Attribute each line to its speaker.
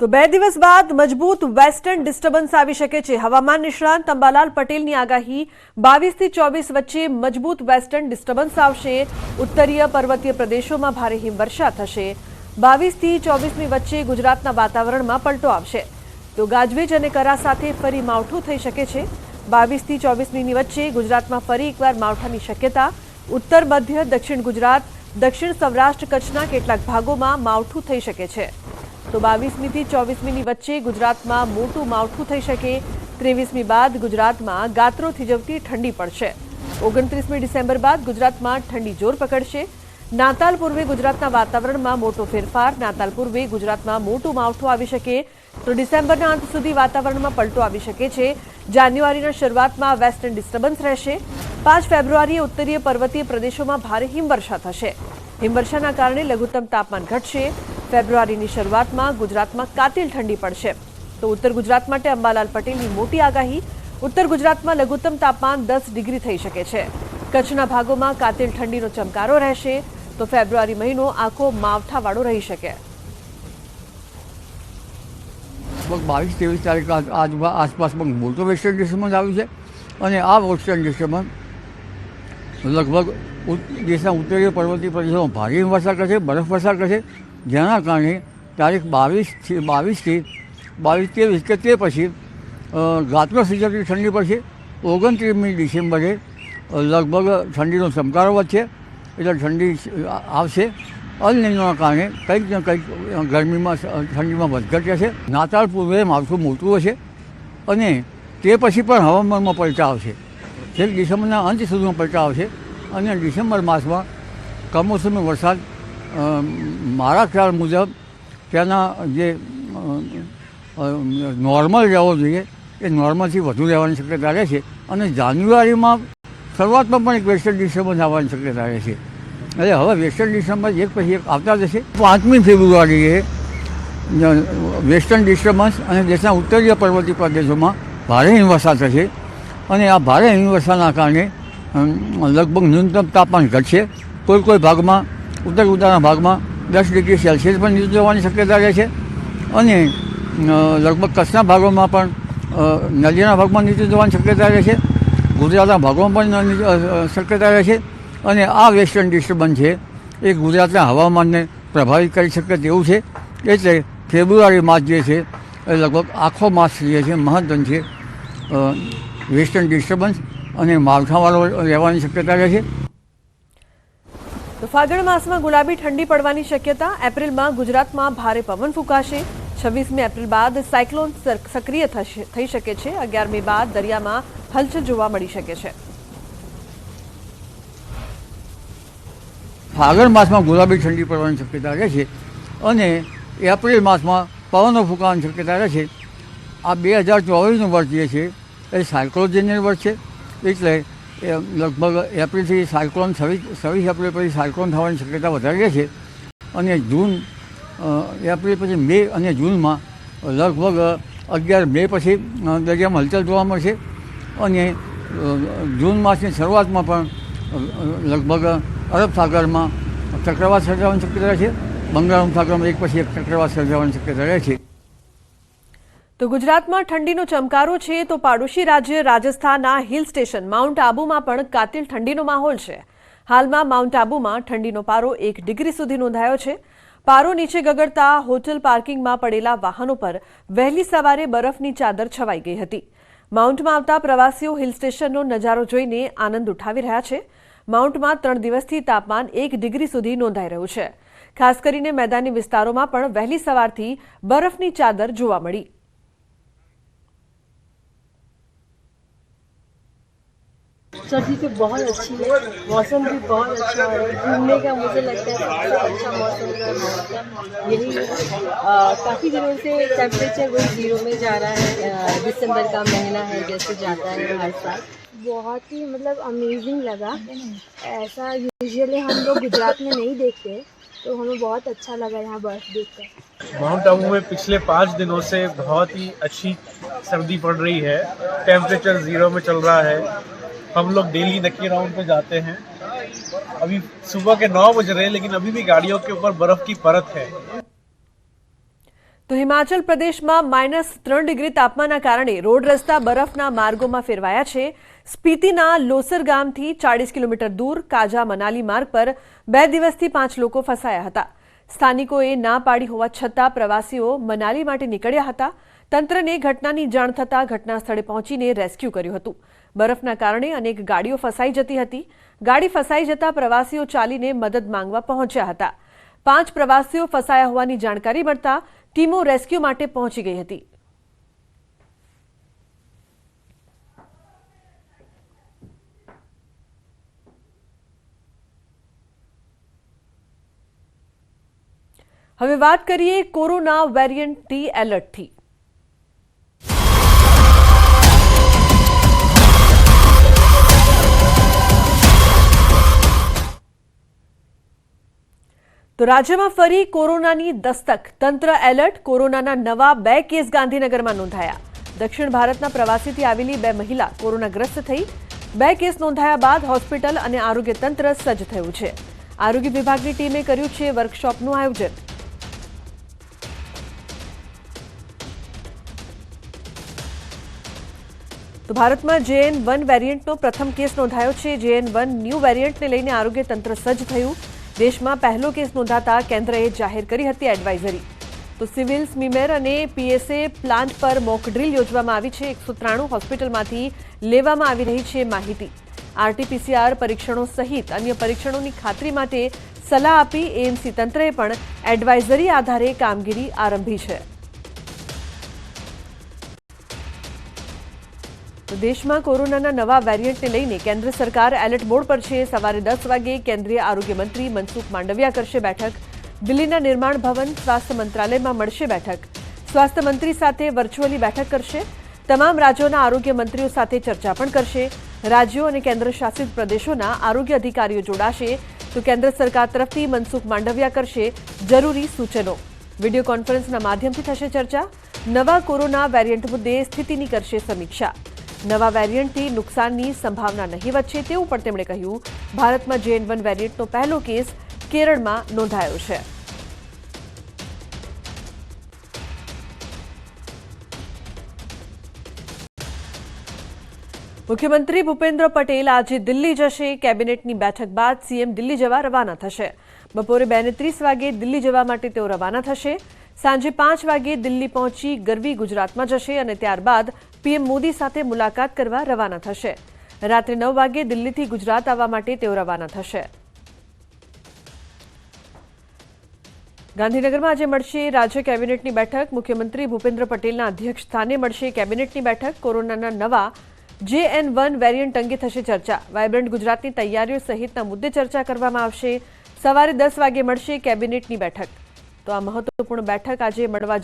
Speaker 1: તો 2 દિવસ બાદ મજબૂત વેસ્ટર્ન ડિસ્ટર્બન્સ આવી શકે છે। હવામાન નિષ્ણાંત અંબાલાલ પટેલની આગાહી 22 થી 24 વચ્ચે મજબૂત વેસ્ટર્ન ડિસ્ટર્બન્સ આવશે। ઉત્તરીય પર્વતીય પ્રદેશોમાં ભારે હિમવર્ષા થશે। 22 થી 24ની વચ્ચે ગુજરાતના વાતાવરણમાં પલટો આવશે તો ગાજવીજ અને કરા સાથે ફરી માવઠું થઈ શકે છે। 22 થી 24ની વચ્ચે ગુજરાતમાં ફરી એકવાર માવઠાની શક્યતા। ઉત્તર મધ્ય દક્ષિણ ગુજરાત દક્ષિણ સૌરાષ્ટ્ર કચ્છના કેટલાક ભાગોમાં માવઠું થઈ શકે છે। તો 22મી થી 24મીની વચ્ચે ગુજરાતમાં મોટું માવઠું થઈ શકે। 23મી બાદ ગુજરાતમાં ગાત્રો થીજવતી ઠંડી પડશે। 29મી ડિસેમ્બર બાદ ગુજરાતમાં ઠંડી જોર પકડશે। નાતાલ પૂર્વે ગુજરાતના વાતાવરણમાં મોટો ફેરફાર। નાતાલ પૂર્વે ગુજરાતમાં મોટું માવઠું આવી શકે તો ડિસેમ્બરના અંત સુધી વાતાવરણમાં પલટો આવી શકે છે। જાન્યુઆરીના શરૂઆતમાં વેસ્ટર્ન ડિસ્ટર્બન્સ રહેશે। 5 ફેબ્રુઆરીએ ઉત્તરીય પર્વતીય પ્રદેશોમાં ભારે હિમવર્ષા થશે। હિમવર્ષાના કારણે લઘુત્તમ તાપમાન ઘટશે। ફેબ્રુઆરીની શરૂઆતમાં ગુજરાતમાં કાતિલ ઠંડી પડશે તો ઉત્તર ગુજરાત માટે અંબાલાલ પટેલની મોટી આગાહી। ઉત્તર ગુજરાતમાં લઘુત્તમ તાપમાન 10 ડિગ્રી થઈ શકે છે। કચ્છના ભાગોમાં કાતિલ ઠંડીનો ચમકારો રહેશે તો ફેબ્રુઆરી મહિનો આખો માવઠાવાળો રહી શકે।
Speaker 2: 22-23 તારીખ આસપાસ મોટો વેસ્ટર્ન ડિસ્ટર્બન્સ આવ્યું છે અને આ વેસ્ટર્ન ડિસ્ટર્બન્સ લગભગ દેશના ઉત્તરીય પર્વતીય પ્રદેશોમાં ભારે હિમવર્ષા કરશે, બરફવર્ષા કરશે, જેના કારણે તારીખ 22-23 કે તે પછી ગાત્રો થીજવતી ઠંડી પડશે। 29મી ડિસેમ્બરે લગભગ ઠંડીનો ચમકારો વધશે એટલે ઠંડી આવશે। અલ નીનોના કારણે કંઈક ને કંઈક ગરમીમાં ઠંડીમાં વધઘટ રહેશે। નાતાલ પૂર્વે માવઠું મોટું હશે અને તે પછી પણ હવામાનમાં પલટા આવશે। છેક ડિસેમ્બરના અંત સુધીમાં પલટા આવશે અને ડિસેમ્બર માસમાં કમોસમી વરસાદ મારા ખ્યાલ મુજબ તેના જે નોર્મલ રહેવો જોઈએ એ નોર્મલથી વધુ રહેવાની શક્યતા રહે છે અને જાન્યુઆરીમાં શરૂઆતમાં પણ એક વેસ્ટર્ન ડિસ્ટર્બન્સ આવવાની શક્યતા રહે છે। એટલે હવે વેસ્ટર્ન ડિસ્ટર્બન્સ એક પછી એક આવતા જશે। 5મી ફેબ્રુઆરીએ વેસ્ટર્ન ડિસ્ટર્બન્સ અને દેશના ઉત્તરીય પર્વતીય પ્રદેશોમાં ભારે હિમવર્ષા થશે અને આ ભારે હિમવર્ષાના કારણે લગભગ ન્યૂનતમ તાપમાન ઘટશે। કોઈ ભાગમાં ઉત્તરના ભાગમાં 10 ડિગ્રી સેલ્સિયસ પણ નીચું જવાની શક્યતા રહે છે અને લગભગ કચ્છના ભાગોમાં પણ નદીના ભાગમાં નીચું જવાની શક્યતા રહે છે। ગુજરાતના ભાગોમાં પણ શક્યતા રહે છે અને આ વેસ્ટર્ન ડિસ્ટર્બન્સ છે એ ગુજરાતના હવામાનને પ્રભાવિત કરી શકે તેવું છે। એટલે ફેબ્રુઆરી માસ જે છે એ લગભગ આખો માસ જે છે મહત્તમ છે વેસ્ટર્ન ડિસ્ટર્બન્સ અને માવઠાવાળો રહેવાની શક્યતા રહે છે।
Speaker 1: તો ફાગણ માસમાં ગુલાબી ઠંડી પડવાની શક્યતા। એપ્રિલમાં ગુજરાતમાં ભારે પવન ફૂંકાશે। 26મી એપ્રિલ બાદ સાયક્લોન સક્રિય થઈ શકે છે। 11મી બાદ દરિયામાં હલચલ જોવા મળી શકે છે।
Speaker 2: ફાગણ માસમાં ગુલાબી ઠંડી પડવાની શક્યતા રહે છે અને એપ્રિલ માસમાં પવનો ફૂંકાવાની શક્યતા રહે છે। આ 2024નું વર્ષ જે છે એ સાયક્લોજન્ય વર્ષ છે એટલે લગભગ એપ્રિલથી સાયક્લોન 26 એપ્રિલ પછી સાયક્લોન થવાની શક્યતા વધારે રહે છે અને એપ્રિલ પછી મે અને જૂનમાં લગભગ 11 મે પછી દરિયામાં હલચલ જોવા મળશે અને જૂન માસની શરૂઆતમાં પણ લગભગ અરબ સાગરમાં ચક્રવાત સર્જાવાની શક્યતા રહે છે। બંગાળ સાગરમાં એક પછી એક ચક્રવાત સર્જાવાની શક્યતા રહે છે।
Speaker 1: તો ગુજરાતમાં ઠંડીનો ચમકારો છે તો પાડોશી રાજ્ય રાજસ્થાનના હિલ સ્ટેશન માઉન્ટ આબુમાં પણ કાતિલ ઠંડીનો માહોલ છે। હાલમાં માઉન્ટ આબુમાં ઠંડીનો પારો 1 ડિગ્રી સુધી નોંધાયો છે। પારો નીચે ગગડતા હોટલ પાર્કિંગમાં પડેલા વાહનો પર વહેલી સવારે બરફની ચાદર છવાઈ ગઈ હતી। માઉન્ટમાં આવતા પ્રવાસીઓ હિલ સ્ટેશનનો નજારો જોઈને આનંદ ઉઠાવી રહ્યા છે। માઉન્ટમાં 3 દિવસથી તાપમાન 1 ડિગ્રી સુધી નોંધાઈ રહ્યું છે। ખાસ કરીને મેદાની વિસ્તારોમાં પણ વહેલી સવારથી બરફની ચાદર જોવા મળી।
Speaker 3: सर्दी तो बहुत अच्छी है, मौसम भी बहुत अच्छा है। घूमने का मुझे लगता है सबसे अच्छा मौसम का यही है। काफ़ी दिनों से टेम्परेचर वही 0 में जा रहा है। दिसंबर का महीना है जैसे जाता है हर साल।
Speaker 4: बहुत ही मतलब अमेजिंग लगा। ऐसा यूजुअली हम लोग गुजरात में नहीं देखते तो हमें बहुत अच्छा लगा यहाँ बर्फ देखकर।
Speaker 5: माउंट आबू में पिछले 5 दिनों से बहुत ही अच्छी सर्दी पड़ रही है। टेम्परेचर 0 में चल रहा है। हम लोग डेली नक्की राउंड पे जाते हैं। अभी सुबह के 9 बज रहे हैं लेकिन अभी भी गाड़ियों के ऊपर बर्फ की परत है।
Speaker 1: તો હિમાચલ પ્રદેશમાં -3 ડિગ્રી તાપમાનના કારણે રોડ રસ્તા બરફના માર્ગોમાં ફેરવાયા છે. સ્પીતિના લોસર ગામથી 40 કિલોમીટર દૂર કાજા મનાલી માર્ગ પર 2 દિવસથી 5 લોકો ફસાયા હતા. સ્થાનિકોએ ના પાડી હોવા છતાં પ્રવાસીઓ મનાલી માટે નીકળ્યા હતા. તંત્રને ઘટનાની જાણ થતાં ઘટના સ્થળે પહોંચીને રેસ્ક્યુ કર્યું હતું. બરફના કારણે અનેક ગાડીઓ ફસાઈ જતી હતી. ગાડી ફસાઈ જતા પ્રવાસીઓ ચાલીને મદદ માંગવા પહોંચ્યા હતા. 5 પ્રવાસીઓ ફસાયા હોવાની જાણકારી મળતા ટીમો રેસ્ક્યુ માટે પહોંચી ગઈ હતી. હવે વાત કરીએ કોરોના વેરિયન્ટની એલર્ટથી. તો રાજ્યમાં ફરી કોરોનાની દસ્તક. તંત્ર એલર્ટ. કોરોનાના નવા 2 કેસ ગાંધીનગરમાં નોંધાયા. દક્ષિણ ભારતના પ્રવાસીથી આવેલી 2 મહિલા કોરોનાગ્રસ્ત થઈ. 2 કેસ નોંધાયા બાદ હોસ્પિટલ અને આરોગ્ય તંત્ર સજ્જ થયું છે. આરોગ્ય વિભાગની ટીમે કર્યું છે વર્કશોપનું આયોજન. તો ભારતમાં JN1 વેરિયન્ટનો પ્રથમ કેસ નોંધાયો છે. JN1 ન્યૂ વેરિયન્ટને લઈને આરોગ્ય તંત્ર સજ્જ થયું. દેશમાં પહેલો કેસ નોંધાતા કેન્દ્રએ જાહેર કરી હતી એડવાઇઝરી. તો સિવિલ, સ્મીમેર અને PSA પ્લાન્ટ પર મોક ડ્રીલ યોજવામાં આવી છે. 193 હોસ્પિટલમાંથી લેવામાં આવી રહી છે માહિતી. RT-PCR પરીક્ષણો સહિત અન્ય પરીક્ષણોની ખાતરી માટે સલાહ આપી AMC તંત્રએ પણ એડવાઇઝરી આધારે કામગીરી આરંભી છે. તો દેશમાં કોરોનાના નવા વેરિયન્ટને લઈને કેન્દ્ર સરકાર એલર્ટ મોડ પર છે. સવારે 10 વાગે કેન્દ્રીય આરોગ્ય મંત્રી મનસુખ માંડવિયા કરશે બેઠક. દિલ્હીના નિર્માણ ભવન સ્વાસ્થ્ય મંત્રાલયમાં મળશે બેઠક. સ્વાસ્થ્ય મંત્રી સાથે વર્ચ્યુઅલી બેઠક કરશે. તમામ રાજ્યોના આરોગ્ય મંત્રીઓ સાથે ચર્ચા પણ કરશે. રાજ્યો અને કેન્દ્ર શાસિત પ્રદેશોના આરોગ્ય અધિકારીઓ જોડાશે. તો કેન્દ્ર સરકાર તરફથી મનસુખ માંડવિયા કરશે જરૂરી સૂચનો. વિડીયો કોન્ફરન્સના માધ્યમથી થશે ચર્ચા. નવા કોરોના વેરિયન્ટ મુદ્દે સ્થિતિની કરશે સમીક્ષા. નવા વેરિયન્ટથી નુકસાનની સંભાવના નહીવત છે તેવું પણ તેમણે કહ્યું. ભારતમાં JN1 વેરિયન્ટનો પહેલો કેસ કેરળમાં નોંધાયો છે. મુખ્યમંત્રી ભૂપેન્દ્ર પટેલ આજે દિલ્હી જશે. કેબિનેટની બેઠક બાદ CM દિલ્હી જવા રવાના થશે. બપોરે 2:30 વાગે દિલ્હી જવા માટે તેઓ રવાના થશે. સાંજે 5 વાગે દિલ્હી પહોંચી ગરવી ગુજરાતમાં જશે અને ત્યારબાદ PM મોદી સાથે મુલાકાત કરવા રવાના થશે. રાત્રે 9 વાગે દિલ્હીથી ગુજરાત આવવા માટે તેઓ રવાના થશે. ગાંધીનગરમાં આજે મળશે રાજ્ય કેબિનેટની બેઠક. મુખ્યમંત્રી ભૂપેન્દ્ર પટેલના અધ્યક્ષસ્થાને મળશે કેબિનેટની બેઠક. કોરોનાના નવા JN1 વેરિયન્ટ અંગે થશે ચર્ચા. વાયબ્રન્ટ ગુજરાતની તૈયારીઓ સહિતના મુદ્દે ચર્ચા કરવામાં આવશે. સવારે 10 વાગે મળશે કેબિનેટની બેઠક. તો આ મહત્વપૂર્ણ બેઠક આજે મળવા